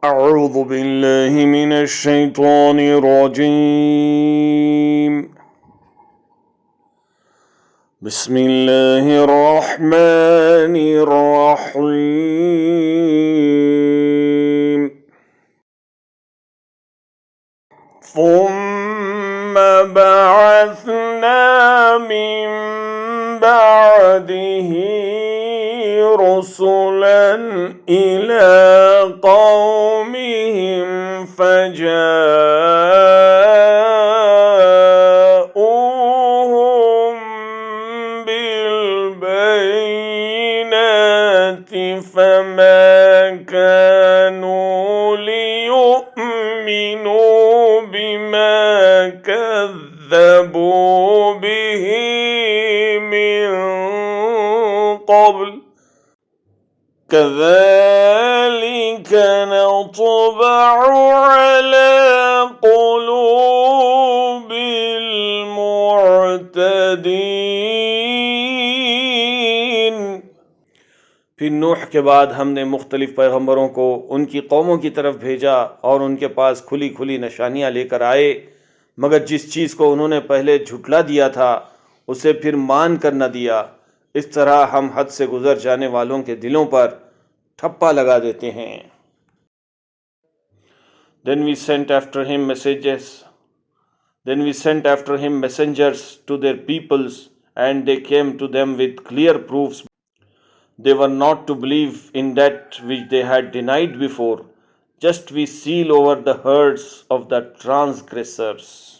أعوذ بالله من الشيطان الرجيم. بسم الله الرحمن الرحيم. ثم بعثنا من بعده رسلا إلى قومهم فجاءوهم بالبينات فما كانوا ليؤمنوا بما كذبوا به من قبل كذلك نطبع على قلوب المعتدين. फिर नूह के बाद हमने मुख्तलिफ पैगम्बरों को उनकी कौमों की तरफ भेजा और उनके पास खुली खुली निशानियां लेकर आए, मगर जिस चीज़ को उन्होंने पहले झुटला दिया था उसे फिर मान कर न दिया। इस तरह हम हद से गुजर जाने वालों के दिलों पर ठप्पा लगा देते हैं। Then we sent after him messengers to their peoples, and they came to them with clear proofs. They were not to believe in that which they had denied before. Just we seal over the hearts of the transgressors.